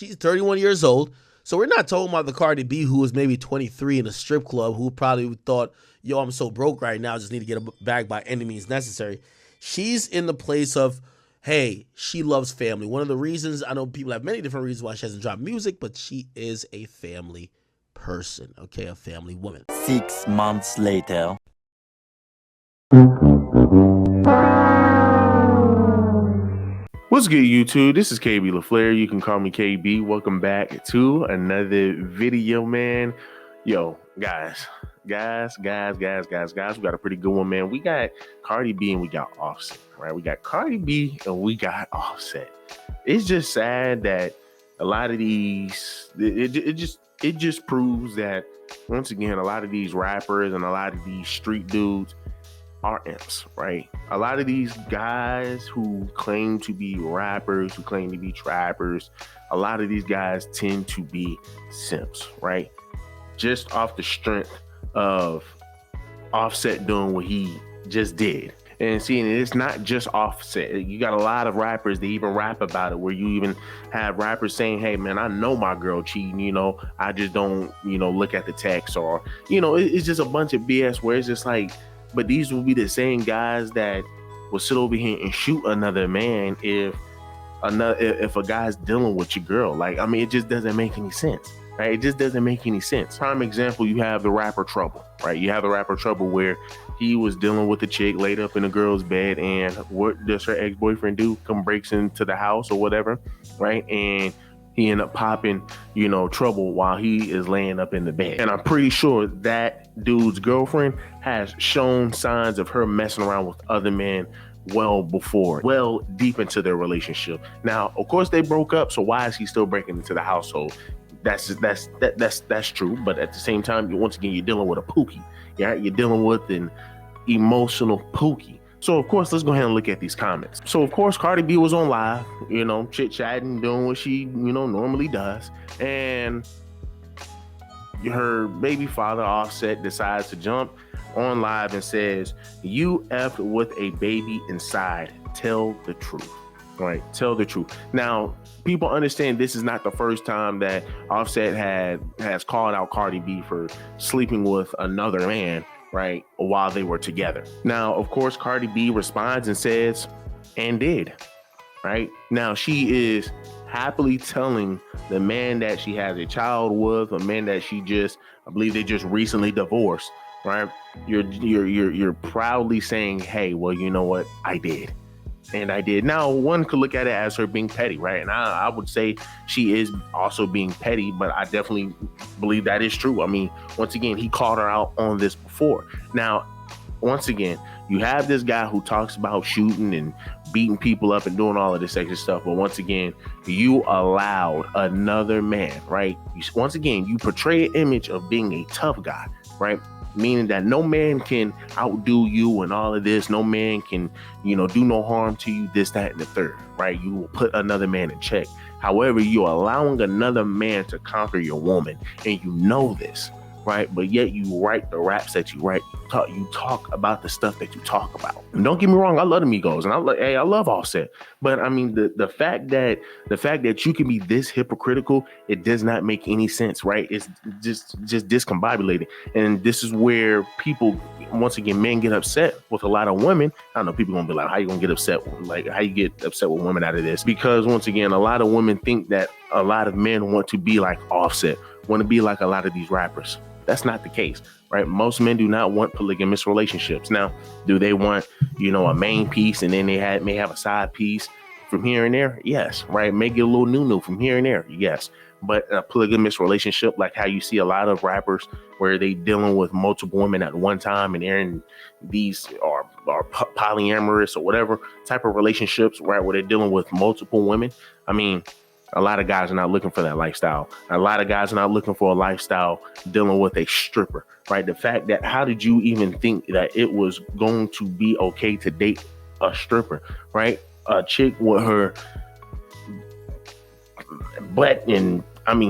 She's 31 years old. So we're not talking about the Cardi B who was maybe 23 in a strip club who probably thought, yo, I'm so broke right now, I just need to get a bag by any means necessary. She's in the place of, hey, she loves family. One of the reasons, I know people have many different reasons why she hasn't dropped music, but she is a family person, okay, a family woman. 6 months later. What's good, YouTube? This is KB LaFleur. You can call me KB. Welcome back to another video, man. Yo, guys, we got a pretty good one, man. We got Cardi B and we got Offset, right? We got Cardi B and we got Offset. It's just sad that a lot of these, it just proves that, once again, a lot of these rappers and a lot of these street dudes are imps, right? A lot of these guys who claim to be rappers, who claim to be trappers, a lot of these guys tend to be simps, right? Just off the strength of Offset doing what he just did. And seeing it's not just Offset. You got a lot of rappers that even rap about it, where you even have rappers saying, hey man, I know my girl cheating, I just don't, look at the text, or, it's just a bunch of BS where it's just like, but these will be the same guys that will sit over here and shoot another man if a guy's dealing with your girl. Like, I mean, it just doesn't make any sense, right? It just doesn't make any sense. Prime example, you have the rapper Trouble, right? You have the rapper Trouble where he was dealing with a chick laid up in a girl's bed, and what does her ex-boyfriend do? Come breaks into the house or whatever, right? And he ended up popping, Trouble while he is laying up in the bed. And I'm pretty sure that dude's girlfriend has shown signs of her messing around with other men well deep into their relationship. Now, of course, they broke up, so why is he still breaking into the household? That's true. But at the same time, once again, you're dealing with a pookie. Yeah, you're dealing with an emotional pookie. So, of course, let's go ahead and look at these comments. So, of course, Cardi B was on live, chit-chatting, doing what she, normally does. And her baby father, Offset, decides to jump on live and says, you effed with a baby inside. Tell the truth, right? Tell the truth. Now, people understand this is not the first time that Offset has called out Cardi B for sleeping with another man, right, while they were together. Now, of course, Cardi B responds and says, and did, right? Now, she is happily telling the man that she has a child with, a man that I believe they just recently divorced, right? You're proudly saying, hey, well, you know what? I did. And I did. Now, one could look at it as her being petty, right? And I would say she is also being petty, but I definitely believe that is true. I mean, once again, he called her out on this before. Now, once again, you have this guy who talks about shooting and beating people up and doing all of this extra stuff. But once again, you allowed another man, right? Once again, you portray an image of being a tough guy, right? Meaning that no man can outdo you and all of this. No man can, do no harm to you, this, that, and the third, right? You will put another man in check. However, you're allowing another man to conquer your woman, and you know this, right? But yet you write the raps that you write. You talk about the stuff that you talk about. And don't get me wrong, I love the Migos, and I love Offset. But I mean, the fact that you can be this hypocritical, it does not make any sense, right? It's just discombobulated. And this is where people, once again, men get upset with a lot of women. I don't know, people gonna be like, how you gonna get upset? Like, how you get upset with women out of this? Because once again, a lot of women think that a lot of men want to be like Offset, want to be like a lot of these rappers. That's not the case, right? Most men do not want polygamous relationships. Now, do they want, a main piece and then they may have a side piece from here and there? Yes, right? May get a little new from here and there. Yes. But a polygamous relationship, like how you see a lot of rappers where they dealing with multiple women at one time, and they're in these are polyamorous or whatever type of relationships, right? Where they're dealing with multiple women. I mean, a lot of guys are not looking for that lifestyle. A lot of guys are not looking for a lifestyle dealing with a stripper, right? The fact that, how did you even think that it was going to be okay to date a stripper, right? A chick with her butt and,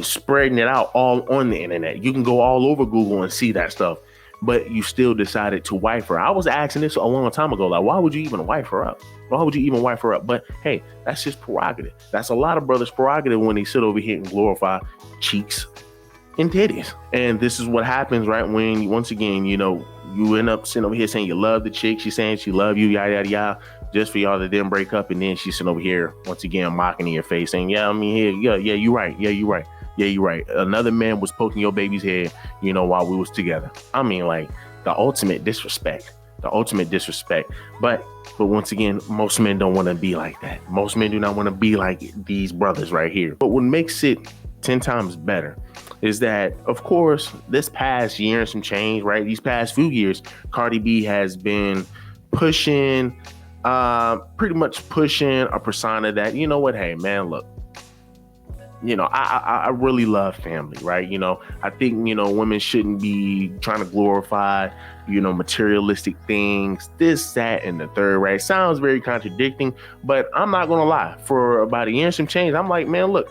spreading it out all on the internet. You can go all over Google and see that stuff. but you still decided to wife her. I was asking this a long time ago, like, why would you even wife her up? Why would you even wife her up? But hey, that's just prerogative. That's a lot of brothers' prerogative when they sit over here and glorify cheeks and titties. And this is what happens, right? When, once again, you know, you end up sitting over here saying you love the chick, she's saying she love you, yada, yada, yada, just for y'all to then break up. And then she's sitting over here, once again, mocking in your face, saying, yeah, I mean, yeah, you're right. Yeah, you're right. Yeah, you're right. Another man was poking your baby's head, you know, while we was together. I mean, like, the ultimate disrespect. But once again, most men don't want to be like that. Most men do not want to be like these brothers right here. But what makes it 10 times better is that, of course, this past year and some change, right? These past few years, Cardi B has been pushing, pretty much pushing a persona that, you know what, hey, man, look, you know, I really love family, right? You know, I think, you know, women shouldn't be trying to glorify, you know, materialistic things, this, that, and the third, right? Sounds very contradicting, but I'm not going to lie. For about a year and some change, I'm like, man, look,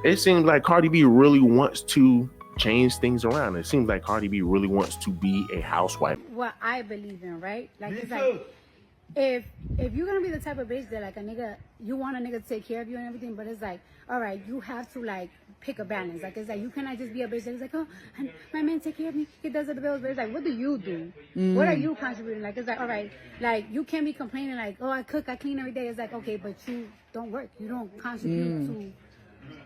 it seems like Cardi B really wants to change things around. It seems like Cardi B really wants to be a housewife. What I believe in, right? Like, it's like, if you're gonna be the type of bitch that, like, a nigga, you want a nigga to take care of you and everything, but it's like, all right, you have to, like, pick a balance. Like, it's like, you cannot just be a bitch that's like, oh, my man take care of me, he does the bills, but it's like, what do you do? What are you contributing? Like, it's like, all right, like, you can't be complaining like, oh, I cook, I clean every day. It's like, okay, but you don't work, you don't contribute to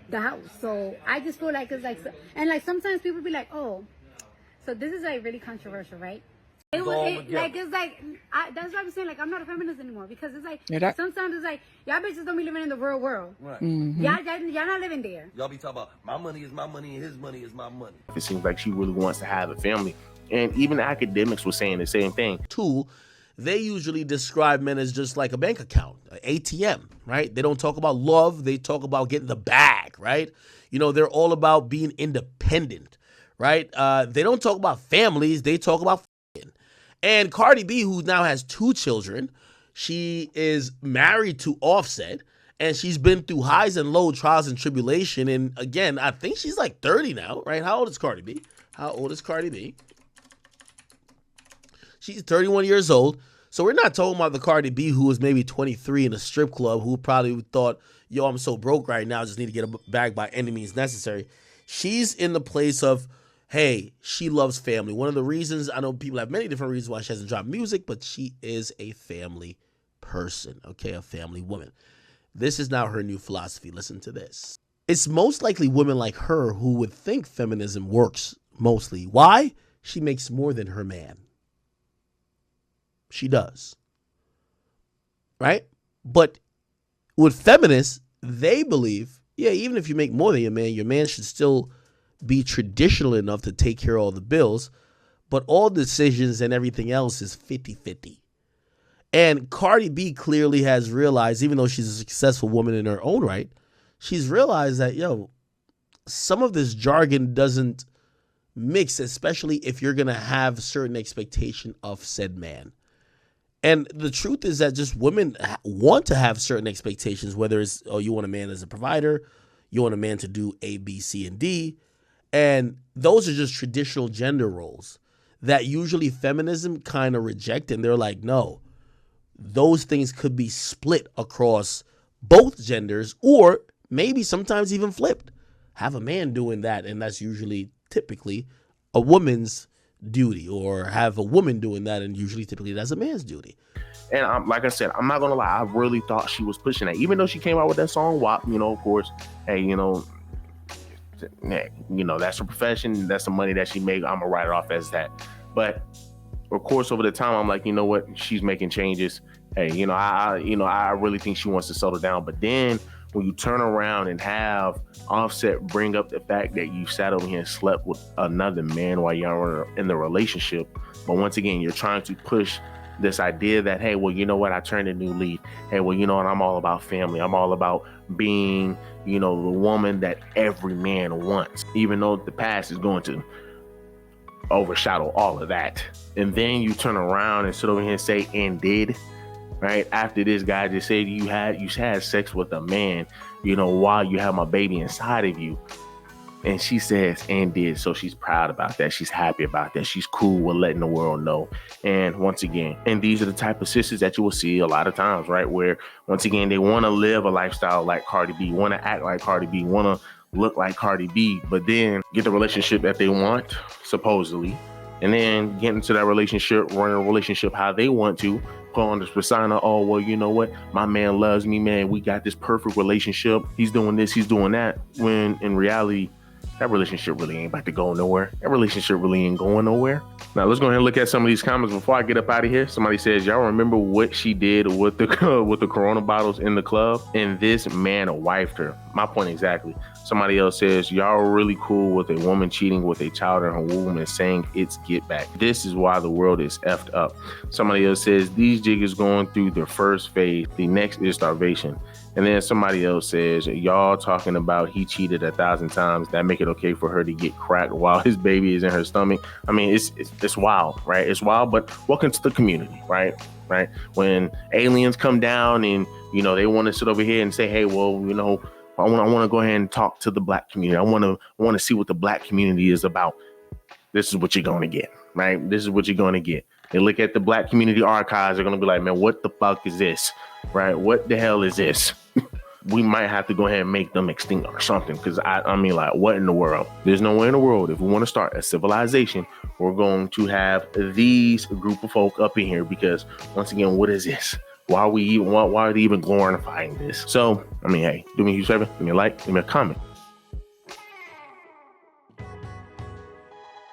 the house. So I just feel like it's like, and like sometimes people be like, oh, so this is like really controversial, right? That's what I'm saying. Like, I'm not a feminist anymore, because it's like, sometimes it's like, y'all bitches don't be living in the real world. Right. Mm-hmm. Y'all not living there. Y'all be talking about my money is my money and his money is my money. It seems like she really wants to have a family. And even academics were saying the same thing. Two, they usually describe men as just like a bank account, an ATM, right? They don't talk about love. They talk about getting the bag, right? You know, they're all about being independent, right? They don't talk about families. They talk about f***ing. And Cardi B, who now has 2 children, she is married to Offset, and she's been through highs and lows, trials and tribulation. And again, I think she's like 30 now, right? How old is Cardi B? She's 31 years old. So we're not talking about the Cardi B who was maybe 23 in a strip club, who probably thought, yo, I'm so broke right now, I just need to get a bag by any means necessary. She's in the place of, hey, she loves family. One of the reasons, I know people have many different reasons why she hasn't dropped music, but she is a family person, okay, a family woman. This is now her new philosophy. Listen to this. It's most likely women like her who would think feminism works mostly. Why? She makes more than her man. She does. Right? But with feminists, they believe, yeah, even if you make more than your man should still be traditional enough to take care of all the bills, but all decisions and everything else is 50-50. And Cardi B clearly has realized, even though she's a successful woman in her own right, she's realized that, yo, some of this jargon doesn't mix, especially if you're going to have certain expectation of said man. And the truth is that just women want to have certain expectations, whether it's, oh, you want a man as a provider, you want a man to do A, B, C, and D. And those are just traditional gender roles that usually feminism kind of reject. And they're like, no, those things could be split across both genders, or maybe sometimes even flipped. Have a man doing that, and that's usually typically a woman's duty, or have a woman doing that, and usually typically that's a man's duty. And like I said, I'm not gonna lie, I really thought she was pushing that, even though she came out with that song WAP. You know, of course, hey, you know, that's her profession, that's the money that she made, I'm gonna write it off as that. But of course, over the time, I'm like, you know what, she's making changes. Hey, I really think she wants to settle down. But then when you turn around and have Offset bring up the fact that you sat over here and slept with another man while you're in the relationship, but once again, you're trying to push this idea that, hey, well, you know what, I turned a new leaf. Hey, well, you know what, I'm all about family. I'm all about being, the woman that every man wants, even though the past is going to overshadow all of that. And then you turn around and sit over here and say, and did, right? After this guy just said you had sex with a man, while you have my baby inside of you. And she says, and did. So she's proud about that. She's happy about that. She's cool with letting the world know. And once again, and these are the type of sisters that you will see a lot of times, right? Where once again, they want to live a lifestyle like Cardi B, want to act like Cardi B, want to look like Cardi B, but then get the relationship that they want, supposedly, and then get into that relationship, run a relationship how they want to, put on this persona, oh, well, you know what? My man loves me, man. We got this perfect relationship. He's doing this, he's doing that. When in reality, that relationship really ain't about to go nowhere. That relationship really ain't going nowhere. Now, let's go ahead and look at some of these comments before I get up out of here. Somebody says, y'all remember what she did with the Corona bottles in the club? And this man wifed her. My point exactly. Somebody else says, y'all are really cool with a woman cheating with a child in her womb and saying it's get back. This is why the world is effed up. Somebody else says, these jiggers going through their first phase. The next is starvation. And then somebody else says, y'all talking about he cheated 1,000 times. That make it okay for her to get cracked while his baby is in her stomach. I mean, it's wild, right? It's wild, but welcome to the community, right? Right. When aliens come down and, you know, they want to sit over here and say, hey, well, you know, I want to go ahead and talk to the black community. I want to see what the black community is about. This is what you're going to get, right? This is what you're going to get. They look at the black community archives. They're going to be like, man, what the fuck is this? Right? What the hell is this? We might have to go ahead and make them extinct or something. Because I mean, like, what in the world? There's no way in the world. If we want to start a civilization, we're going to have these group of folk up in here. Because once again, what is this? Why are they even glorifying this? So, I mean, hey, do me a huge favor. Give me a like, give me a comment.